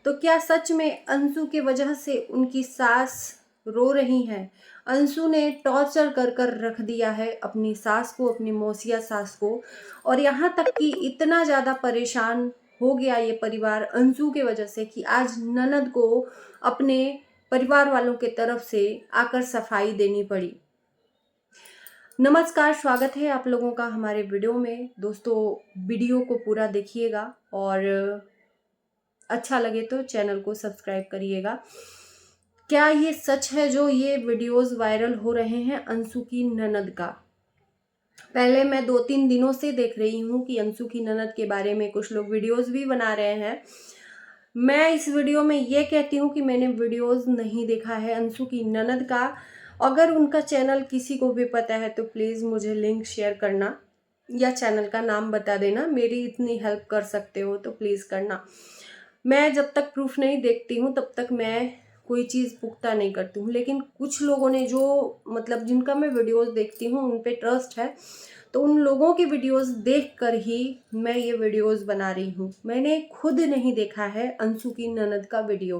तो क्या सच में अंशु की वजह से उनकी सास रो रही हैं? अंशु ने टॉर्चर कर कर रख दिया है अपनी सास को, अपनी मौसिया सास को, और यहाँ तक कि इतना ज़्यादा परेशान हो गया ये परिवार अंशु के वजह से कि आज ननद को अपने परिवार वालों के तरफ से आकर सफाई देनी पड़ी। नमस्कार, स्वागत है आप लोगों का हमारे वीडियो में। दोस्तों, वीडियो को पूरा देखिएगा और अच्छा लगे तो चैनल को सब्सक्राइब करिएगा। क्या ये सच है जो ये वीडियोस वायरल हो रहे हैं अंशु की ननद का? पहले मैं 2-3 दिनों से देख रही हूँ कि अंशु की ननद के बारे में कुछ लोग वीडियोस भी बना रहे हैं। मैं इस वीडियो में ये कहती हूँ कि मैंने वीडियोस नहीं देखा है अंशु की ननद का। अगर उनका चैनल किसी को भी पता है तो प्लीज़ मुझे लिंक शेयर करना या चैनल का नाम बता देना। मेरी इतनी हेल्प कर सकते हो तो प्लीज़ करना। मैं जब तक प्रूफ नहीं देखती हूँ तब तक मैं कोई चीज़ पुख्ता नहीं करती हूँ, लेकिन कुछ लोगों ने जो मतलब जिनका मैं वीडियोस देखती हूँ उन पे ट्रस्ट है, तो उन लोगों की वीडियोस देखकर ही मैं ये वीडियोस बना रही हूँ। मैंने खुद नहीं देखा है अंशु की ननद का वीडियो,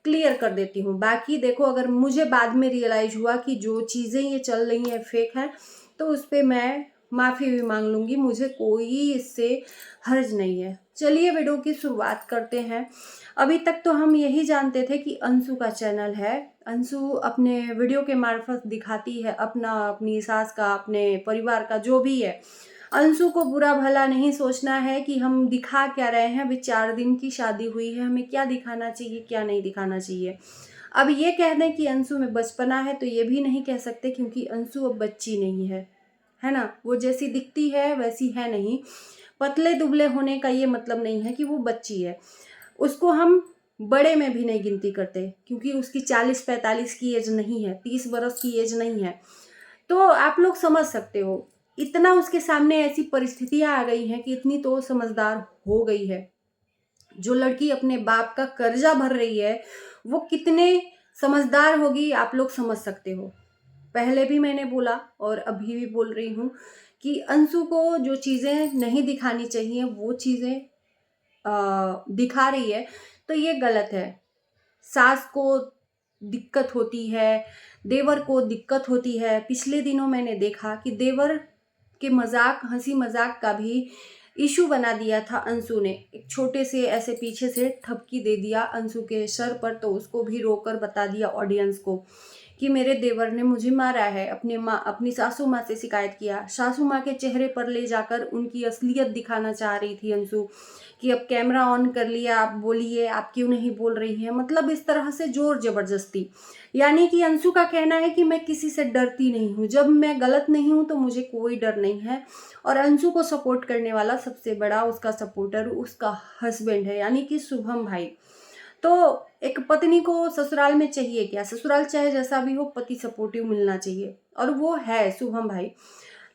क्लियर कर देती हूँ। बाकी देखो, अगर मुझे बाद में रियलाइज हुआ कि जो चीज़ें ये चल रही हैं फेक हैं तो उस पर मैं माफ़ी भी मांग लूँगी, मुझे कोई इससे हर्ज नहीं है। चलिए वीडियो की शुरुआत करते हैं। अभी तक तो हम यही जानते थे कि अंशु का चैनल है, अंशु अपने वीडियो के मार्फत दिखाती है अपनी सास का, अपने परिवार का जो भी है। अंशु को बुरा भला नहीं सोचना है कि हम दिखा क्या रहे हैं। अभी 4 दिन की शादी हुई है, हमें क्या दिखाना चाहिए क्या नहीं दिखाना चाहिए। अब ये कह दें कि अंशु में बचपना है तो ये भी नहीं कह सकते, क्योंकि अंशु अब बच्ची नहीं है ना। वो जैसी दिखती है वैसी है नहीं। पतले दुबले होने का ये मतलब नहीं है कि वो बच्ची है। उसको हम बड़े में भी नहीं गिनती करते, क्योंकि उसकी 40-45 की एज नहीं है, 30 बरस की एज नहीं है। तो आप लोग समझ सकते हो, इतना उसके सामने ऐसी परिस्थितियां आ गई हैं कि इतनी तो समझदार हो गई है। जो लड़की अपने बाप का कर्जा भर रही है वो कितने समझदार होगी आप लोग समझ सकते हो। पहले भी मैंने बोला और अभी भी बोल रही हूँ कि अंशु को जो चीज़ें नहीं दिखानी चाहिए वो चीज़ें दिखा रही है, तो ये गलत है। सास को दिक्कत होती है, देवर को दिक्कत होती है। पिछले दिनों मैंने देखा कि देवर के मजाक, हंसी मजाक का भी इशू बना दिया था अंशु ने। एक छोटे से ऐसे पीछे से ठपकी दे दिया अंशु के सर पर, तो उसको भी रोकर बता दिया ऑडियंस को कि मेरे देवर ने मुझे मारा है। अपनी सासू माँ से शिकायत किया। सासू माँ के चेहरे पर ले जाकर उनकी असलियत दिखाना चाह रही थी अंशु कि अब कैमरा ऑन कर लिया, आप बोलिए, आप क्यों नहीं बोल रही हैं। मतलब इस तरह से जोर जबरदस्ती। यानी कि अंशु का कहना है कि मैं किसी से डरती नहीं हूँ, जब मैं गलत नहीं हूँ तो मुझे कोई डर नहीं है। और अंशु को सपोर्ट करने वाला सबसे बड़ा उसका सपोर्टर उसका हस्बैंड है, यानी कि शुभम भाई। तो एक पत्नी को ससुराल में चाहिए क्या? ससुराल चाहे जैसा भी हो, पति सपोर्टिव मिलना चाहिए, और वो है शुभम भाई।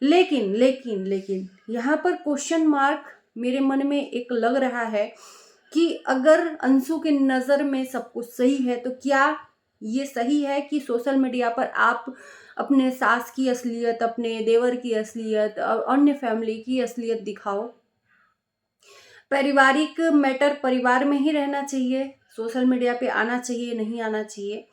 लेकिन लेकिन लेकिन यहाँ पर क्वेश्चन मार्क मेरे मन में एक लग रहा है कि अगर अंशु की नज़र में सब कुछ सही है तो क्या ये सही है कि सोशल मीडिया पर आप अपने सास की असलियत, अपने देवर की असलियत और अन्य फैमिली की असलियत दिखाओ? पारिवारिक मैटर परिवार में ही रहना चाहिए, सोशल मीडिया पे आना चाहिए नहीं आना चाहिए।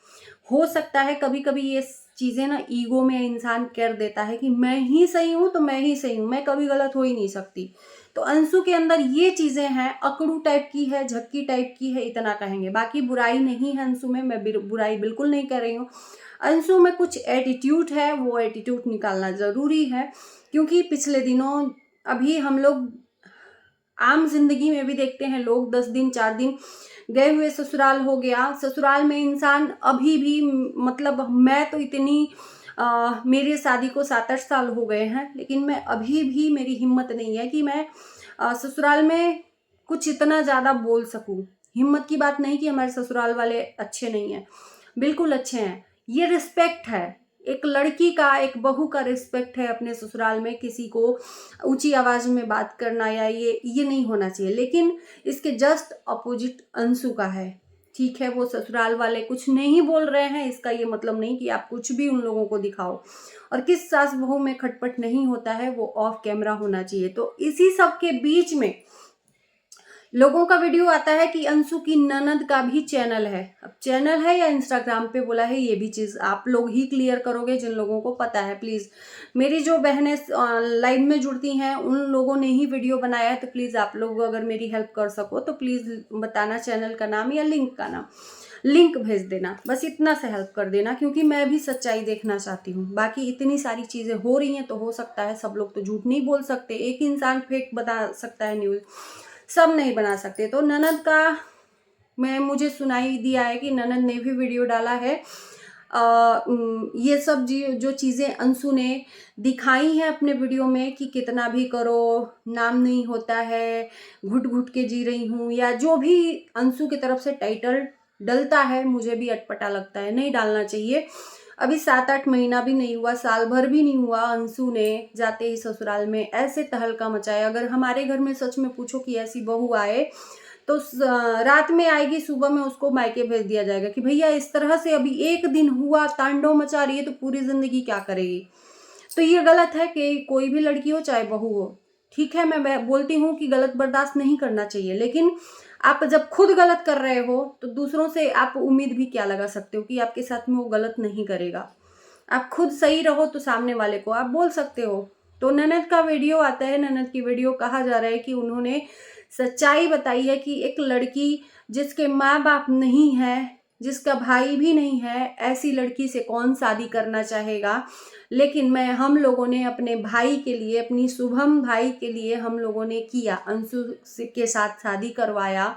हो सकता है कभी कभी ये चीज़ें ना ईगो में इंसान कर देता है कि मैं ही सही हूँ तो मैं ही सही हूँ, मैं कभी गलत हो ही नहीं सकती। तो अंशु के अंदर ये चीज़ें हैं, अकड़ू टाइप की है, झक्की टाइप की है, इतना कहेंगे। बाकी बुराई नहीं है अंशु में, मैं बुराई बिल्कुल नहीं कर रही हूँ। अंशु में कुछ एटीट्यूड है, वो एटीट्यूड निकालना ज़रूरी है, क्योंकि पिछले दिनों अभी हम लोग आम जिंदगी में भी देखते हैं, लोग 10 दिन 4 दिन गए हुए ससुराल हो गया, ससुराल में इंसान अभी भी मतलब मैं तो इतनी मेरी शादी को 7-8 साल हो गए हैं, लेकिन मैं अभी भी मेरी हिम्मत नहीं है कि मैं ससुराल में कुछ इतना ज़्यादा बोल सकूं। हिम्मत की बात नहीं कि हमारे ससुराल वाले अच्छे नहीं हैं, बिल्कुल अच्छे हैं। ये रिस्पेक्ट है, एक लड़की का, एक बहू का रिस्पेक्ट है अपने ससुराल में। किसी को ऊंची आवाज़ में बात करना या ये नहीं होना चाहिए। लेकिन इसके जस्ट अपोजिट अंशु का है। ठीक है, वो ससुराल वाले कुछ नहीं बोल रहे हैं, इसका ये मतलब नहीं कि आप कुछ भी उन लोगों को दिखाओ। और किस सास बहू में खटपट नहीं होता है, वो ऑफ कैमरा होना चाहिए। तो इसी सब के बीच में लोगों का वीडियो आता है कि अंशु की ननद का भी चैनल है। अब चैनल है या इंस्टाग्राम पे बोला है, ये भी चीज़ आप लोग ही क्लियर करोगे जिन लोगों को पता है। प्लीज़ मेरी जो बहनें लाइव में जुड़ती हैं उन लोगों ने ही वीडियो बनाया है, तो प्लीज़ आप लोग अगर मेरी हेल्प कर सको तो प्लीज़ बताना चैनल का नाम या लिंक का नाम, लिंक भेज देना, बस इतना से हेल्प कर देना, क्योंकि मैं भी सच्चाई देखना चाहती हूँ। बाकी इतनी सारी चीज़ें हो रही हैं तो हो सकता है, सब लोग तो झूठ नहीं बोल सकते, एक इंसान फेक बता सकता है न्यूज़, सब नहीं बना सकते। तो ननद का मुझे सुनाई दिया है कि ननद ने भी वीडियो डाला है। ये सब जो चीज़ें अंशु ने दिखाई हैं अपने वीडियो में कि कितना भी करो नाम नहीं होता है, घुट घुट के जी रही हूँ, या जो भी अंशु की तरफ से टाइटल डलता है मुझे भी अटपटा लगता है, नहीं डालना चाहिए। अभी 7-8 महीना भी नहीं हुआ, साल भर भी नहीं हुआ, अंशु ने जाते ही ससुराल में ऐसे तहलका मचाया। अगर हमारे घर में सच में पूछो कि ऐसी बहू आए तो रात में आएगी, सुबह में उसको मायके भेज दिया जाएगा कि भैया इस तरह से अभी एक दिन हुआ तांडव मचा रही है तो पूरी जिंदगी क्या करेगी। तो ये गलत है कि कोई भी लड़की हो चाहे बहू हो, ठीक है, मैं बोलती हूँ कि गलत बर्दाश्त नहीं करना चाहिए, लेकिन आप जब खुद गलत कर रहे हो तो दूसरों से आप उम्मीद भी क्या लगा सकते हो कि आपके साथ में वो गलत नहीं करेगा। आप खुद सही रहो तो सामने वाले को आप बोल सकते हो। तो ननद का वीडियो आता है, ननद की वीडियो कहा जा रहा है कि उन्होंने सच्चाई बताई है कि एक लड़की जिसके माँ बाप नहीं है, जिसका भाई भी नहीं है, ऐसी लड़की से कौन शादी करना चाहेगा। लेकिन हम लोगों ने अपने भाई के लिए, अपनी शुभम भाई के लिए हम लोगों ने किया, अंशु के साथ शादी करवाया।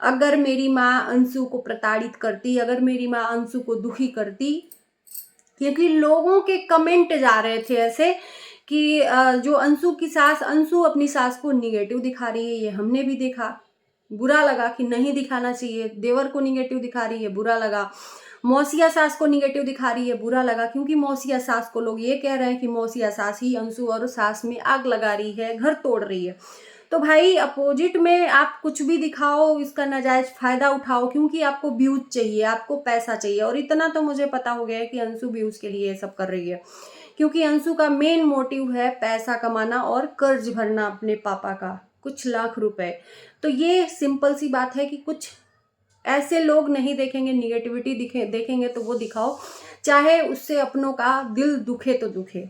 अगर मेरी माँ अंशु को प्रताड़ित करती, अगर मेरी माँ अंशु को दुखी करती, क्योंकि लोगों के कमेंट जा रहे थे ऐसे कि जो अंशु की सास, अंशु अपनी सास को निगेटिव दिखा रही है, ये हमने भी देखा, बुरा लगा कि नहीं दिखाना चाहिए। देवर को निगेटिव दिखा रही है, बुरा लगा। मौसिया सास को निगेटिव दिखा रही है, बुरा लगा, क्योंकि मौसिया सास को लोग ये कह रहे हैं कि मौसिया सास ही अंशु और सास में आग लगा रही है, घर तोड़ रही है। तो भाई अपोजिट में आप कुछ भी दिखाओ, इसका नाजायज फायदा उठाओ, क्योंकि आपको व्यूज चाहिए, आपको पैसा चाहिए। और इतना तो मुझे पता हो गया है कि अंशु व्यूज के लिए ये सब कर रही है, क्योंकि अंशु का मेन मोटिव है पैसा कमाना और कर्ज भरना अपने पापा का, कुछ लाख रुपए। तो ये सिंपल सी बात है कि कुछ ऐसे लोग नहीं देखेंगे, निगेटिविटी देखेंगे तो वो दिखाओ, चाहे उससे अपनों का दिल दुखे तो दुखे।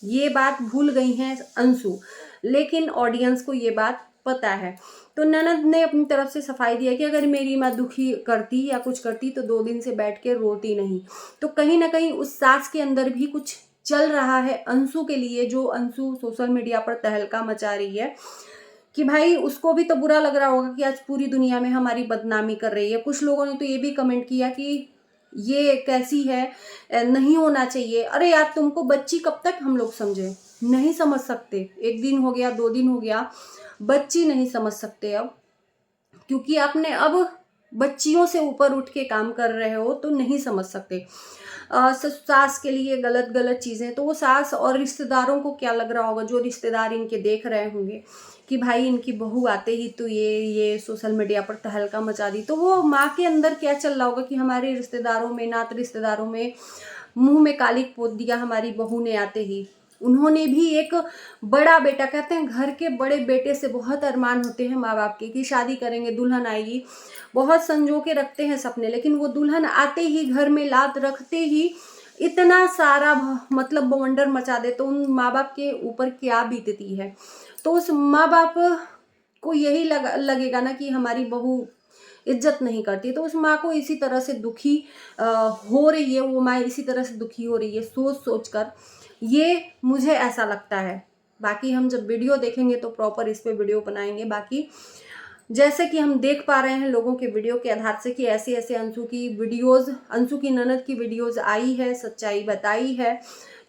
ये बात भूल गई हैं अंशु, लेकिन ऑडियंस को ये बात पता है। तो ननद ने अपनी तरफ से सफाई दिया कि अगर मेरी माँ दुखी करती या कुछ करती तो 2 दिन से बैठ के रोती नहीं। तो कहीं ना कहीं उस सास के अंदर भी कुछ चल रहा है अंशु के लिए, जो अंशु सोशल मीडिया पर तहलका मचा रही है कि भाई उसको भी तो बुरा लग रहा होगा कि आज पूरी दुनिया में हमारी बदनामी कर रही है। कुछ लोगों ने तो ये भी कमेंट किया कि ये कैसी है, नहीं होना चाहिए। अरे यार, तुमको बच्ची कब तक हम लोग समझे, नहीं समझ सकते। 1 दिन हो गया, 2 दिन हो गया, बच्ची नहीं समझ सकते अब, क्योंकि आपने अब बच्चियों से ऊपर उठ के काम कर रहे हो तो नहीं समझ सकते। सास के लिए गलत गलत चीज़ें, तो वो सास और रिश्तेदारों को क्या लग रहा होगा, जो रिश्तेदार इनके देख रहे होंगे कि भाई इनकी बहू आते ही तो ये सोशल मीडिया पर तहलका मचा दी। तो वो माँ के अंदर क्या चल रहा होगा कि हमारे रिश्तेदारों में, नात रिश्तेदारों में मुंह में कालिक पोत दिया हमारी बहू ने आते ही। उन्होंने भी एक बड़ा बेटा, कहते हैं घर के बड़े बेटे से बहुत अरमान होते हैं माँ बाप के कि शादी करेंगे, दुल्हन आएगी, बहुत संजो के रखते हैं सपने, लेकिन वो दुल्हन आते ही, घर में लात रखते ही इतना सारा मतलब बवंडर मचा दे, तो उन माँ बाप के ऊपर क्या बीतती है। तो उस माँ बाप को यही लगेगा ना कि हमारी बहू इज्जत नहीं करती, तो उस माँ को इसी तरह से दुखी हो रही है, वो माँ इसी तरह से दुखी हो रही है सोच सोच कर। ये मुझे ऐसा लगता है। बाकी हम जब वीडियो देखेंगे तो प्रॉपर इस पे वीडियो बनाएंगे। बाकी जैसे कि हम देख पा रहे हैं लोगों के वीडियो के आधार से कि ऐसे ऐसे अंशु की वीडियोस, अंशु की ननद की वीडियोस आई है, सच्चाई बताई है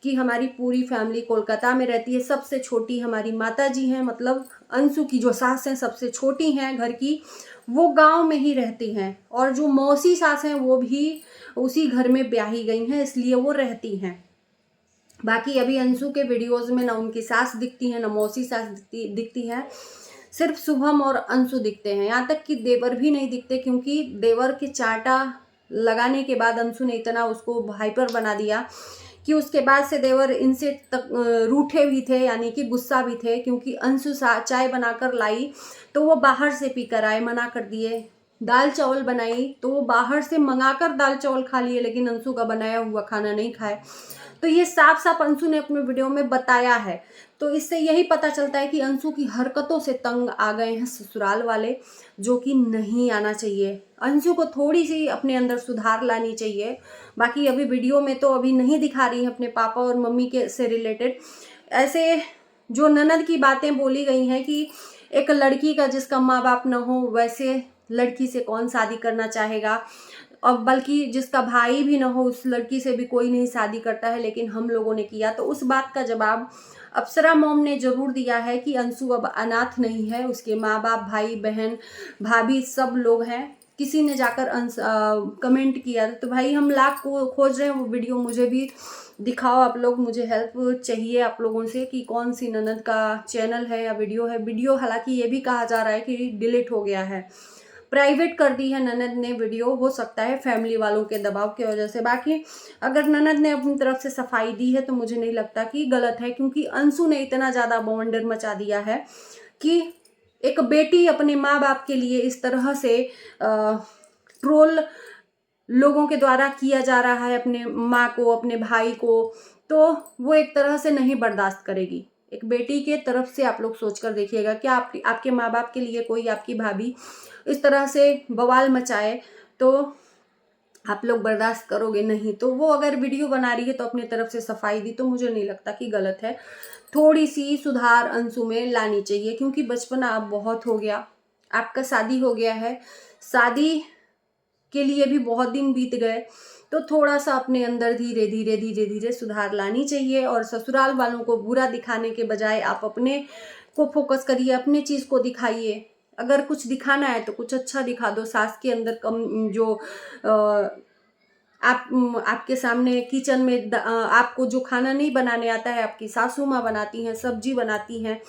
कि हमारी पूरी फैमिली कोलकाता में रहती है। सबसे छोटी हमारी माता जी हैं, मतलब अंशु की जो सास हैं सबसे छोटी हैं घर की, वो गांव में ही रहती हैं, और जो मौसी सास हैं वो भी उसी घर में ब्याही गई हैं, इसलिए वो रहती हैं। बाकी अभी अंशु के वीडियोस में ना उनकी सास दिखती है, ना मौसी सास दिखती है, सिर्फ शुभम और अंशु दिखते हैं। यहाँ तक कि देवर भी नहीं दिखते, क्योंकि देवर के चांटा लगाने के बाद अंशु ने इतना उसको हाइपर बना दिया कि उसके बाद से देवर इनसे रूठे भी थे, यानी कि गुस्सा भी थे, क्योंकि अंशु चाय बनाकर लाई तो वो बाहर से पीकर आए, मना कर दिए। दाल चावल बनाई तो वो बाहर से मंगाकर दाल चावल खा लिए, लेकिन अंशु का बनाया हुआ खाना नहीं खाए। तो ये साफ साफ अंशु ने अपने वीडियो में बताया है। तो इससे यही पता चलता है कि अंशु की हरकतों से तंग आ गए हैं ससुराल वाले, जो कि नहीं आना चाहिए। अंशु को थोड़ी सी अपने अंदर सुधार लानी चाहिए। बाकी अभी वीडियो में तो अभी नहीं दिखा रही है अपने पापा और मम्मी के से रिलेटेड। ऐसे जो ननद की बातें बोली गई हैं कि एक लड़की का जिसका माँ बाप न हो, वैसे लड़की से कौन शादी करना चाहेगा, और बल्कि जिसका भाई भी ना हो उस लड़की से भी कोई नहीं शादी करता है, लेकिन हम लोगों ने किया। तो उस बात का जवाब अप्सरा मॉम ने जरूर दिया है कि अंशु अब अनाथ नहीं है, उसके माँ बाप, भाई बहन, भाभी सब लोग हैं। किसी ने जाकर कमेंट किया, तो भाई हम लाख को खोज रहे हैं, वो वीडियो मुझे भी दिखाओ आप लोग, मुझे हेल्प चाहिए आप लोगों से कि कौन सी ननद का चैनल है या वीडियो है। वीडियो हालांकि ये भी कहा जा रहा है कि डिलीट हो गया है, प्राइवेट कर दी है ननद ने वीडियो, हो सकता है फैमिली वालों के दबाव की वजह से। बाकी अगर ननद ने अपनी तरफ से सफाई दी है तो मुझे नहीं लगता कि गलत है, क्योंकि अंशु ने इतना ज़्यादा बवंडर मचा दिया है कि एक बेटी अपने माँ बाप के लिए इस तरह से ट्रोल लोगों के द्वारा किया जा रहा है, अपने माँ को, अपने भाई को, तो वो एक तरह से नहीं बर्दाश्त करेगी। एक बेटी के तरफ से आप लोग सोचकर देखिएगा, क्या आपके माँ बाप के लिए कोई, आपकी भाभी इस तरह से बवाल मचाए तो आप लोग बर्दाश्त करोगे? नहीं। तो वो अगर वीडियो बना रही है तो अपनी तरफ से सफाई दी, तो मुझे नहीं लगता कि गलत है। थोड़ी सी सुधार अंशु में लानी चाहिए, क्योंकि बचपना अब बहुत हो गया, आपका शादी हो गया है, शादी के लिए भी बहुत दिन बीत गए, तो थोड़ा सा अपने अंदर धीरे धीरे धीरे धीरे सुधार लानी चाहिए। और ससुराल वालों को बुरा दिखाने के बजाय आप अपने को फोकस करिए, अपने चीज़ को दिखाइए। अगर कुछ दिखाना है तो कुछ अच्छा दिखा दो। सास के अंदर कम जो आपके सामने किचन में आपको जो खाना नहीं बनाने आता है, आपकी सासू माँ बनाती हैं, सब्जी बनाती हैं,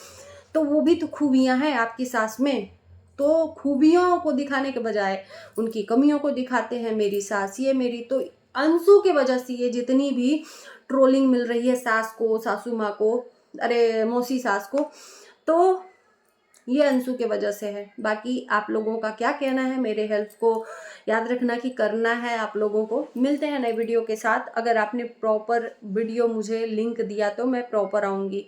तो वो भी तो खूबियाँ हैं आपकी सास में। तो खूबियों को दिखाने के बजाय उनकी कमियों को दिखाते हैं, मेरी सास ये मेरी। तो अंशु के वजह से ये जितनी भी ट्रोलिंग मिल रही है सास को, सासू माँ को, अरे मौसी सास को, तो ये अंशु के वजह से है। बाकी आप लोगों का क्या कहना है? मेरे हेल्प को याद रखना कि करना है आप लोगों को। मिलते हैं नए वीडियो के साथ। अगर आपने प्रॉपर वीडियो मुझे लिंक दिया तो मैं प्रॉपर आऊँगी।